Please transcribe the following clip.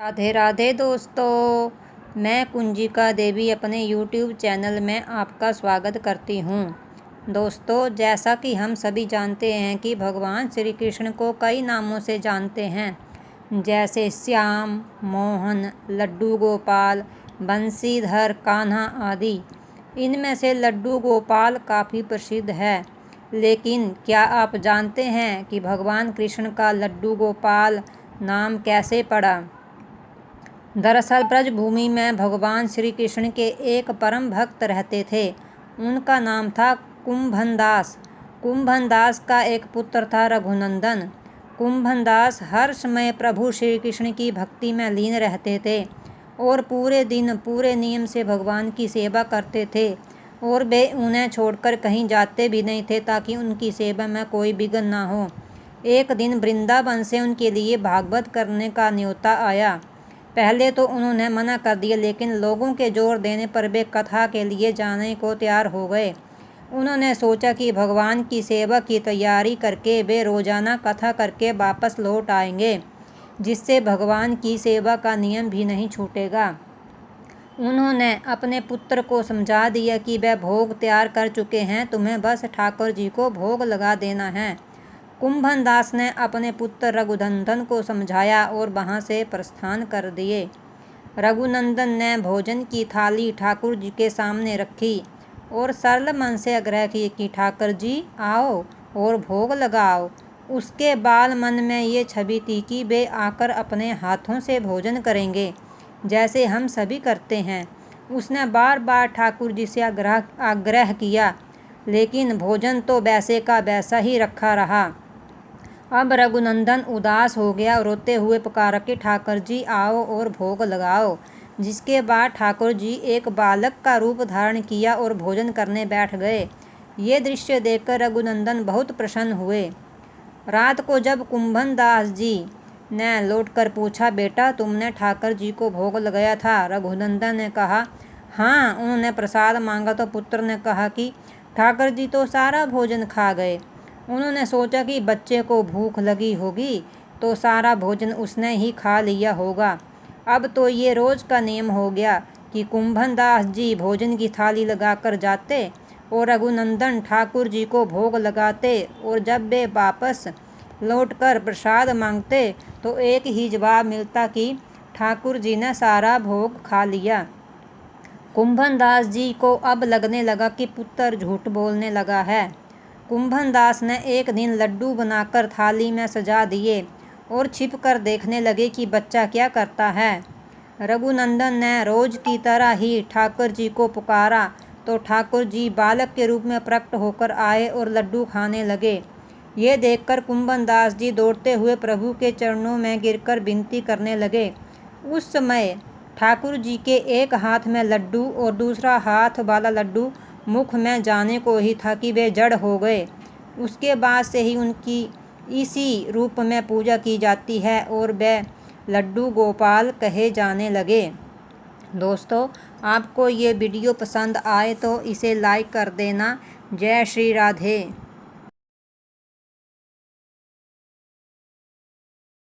राधे राधे दोस्तों, मैं कुंजिका देवी अपने YouTube चैनल में आपका स्वागत करती हूँ। दोस्तों, जैसा कि हम सभी जानते हैं कि भगवान श्री कृष्ण को कई नामों से जानते हैं, जैसे श्याम, मोहन, लड्डू गोपाल, बंसीधर, कान्हा आदि। इनमें से लड्डू गोपाल काफ़ी प्रसिद्ध है, लेकिन क्या आप जानते हैं कि भगवान कृष्ण का लड्डू गोपाल नाम कैसे पड़ा? दरअसल ब्रजभूमि में भगवान श्री कृष्ण के एक परम भक्त रहते थे। उनका नाम था कुंभनदास। कुंभनदास का एक पुत्र था रघुनंदन। कुंभनदास हर समय प्रभु श्री कृष्ण की भक्ति में लीन रहते थे और पूरे दिन पूरे नियम से भगवान की सेवा करते थे, और वे उन्हें छोड़कर कहीं जाते भी नहीं थे ताकि उनकी सेवा में कोई विघ्न ना हो। एक दिन वृंदावन से उनके लिए भागवत करने का न्योता आया। पहले तो उन्होंने मना कर दिया, लेकिन लोगों के जोर देने पर वे कथा के लिए जाने को तैयार हो गए। उन्होंने सोचा कि भगवान की सेवा की तैयारी करके वे रोजाना कथा करके वापस लौट आएंगे, जिससे भगवान की सेवा का नियम भी नहीं छूटेगा। उन्होंने अपने पुत्र को समझा दिया कि वे भोग तैयार कर चुके हैं, तुम्हें बस ठाकुर जी को भोग लगा देना है। कुंभनदास ने अपने पुत्र रघुनंदन को समझाया और वहां से प्रस्थान कर दिए। रघुनंदन ने भोजन की थाली ठाकुर जी के सामने रखी और सरल मन से आग्रह किए कि ठाकुर जी आओ और भोग लगाओ। उसके बाद मन में ये छवि थी कि वे आकर अपने हाथों से भोजन करेंगे, जैसे हम सभी करते हैं। उसने बार बार ठाकुर जी से आग्रह किया, लेकिन भोजन तो वैसे का वैसा ही रखा रहा। अब रघुनंदन उदास हो गया और रोते हुए पुकारा कि ठाकुर जी आओ और भोग लगाओ। जिसके बाद ठाकुर जी एक बालक का रूप धारण किया और भोजन करने बैठ गए। ये दृश्य देखकर रघुनंदन बहुत प्रसन्न हुए। रात को जब कुंभनदास जी ने लौटकर पूछा, बेटा तुमने ठाकुर जी को भोग लगाया था? रघुनंदन ने कहा, हाँ। उन्होंने प्रसाद मांगा तो पुत्र ने कहा कि ठाकुर जी तो सारा भोजन खा गए। उन्होंने सोचा कि बच्चे को भूख लगी होगी तो सारा भोजन उसने ही खा लिया होगा। अब तो ये रोज का नियम हो गया कि कुंभनदास जी भोजन की थाली लगाकर जाते और रघुनंदन ठाकुर जी को भोग लगाते, और जब वे वापस लौटकर प्रसाद मांगते तो एक ही जवाब मिलता कि ठाकुर जी ने सारा भोग खा लिया। कुंभनदास जी को अब लगने लगा कि पुत्र झूठ बोलने लगा है। कुंभनदास ने एक दिन लड्डू बनाकर थाली में सजा दिए और छिपकर देखने लगे कि बच्चा क्या करता है। रघुनंदन ने रोज की तरह ही ठाकुर जी को पुकारा तो ठाकुर जी बालक के रूप में प्रकट होकर आए और लड्डू खाने लगे। ये देखकर कुंभनदास जी दौड़ते हुए प्रभु के चरणों में गिरकर विनती करने लगे। उस समय ठाकुर जी के एक हाथ में लड्डू और दूसरा हाथ वाला लड्डू मुख में जाने को ही था कि वे जड़ हो गए। उसके बाद से ही उनकी इसी रूप में पूजा की जाती है और वे लड्डू गोपाल कहे जाने लगे। दोस्तों, आपको ये वीडियो पसंद आए तो इसे लाइक कर देना। जय श्री राधे।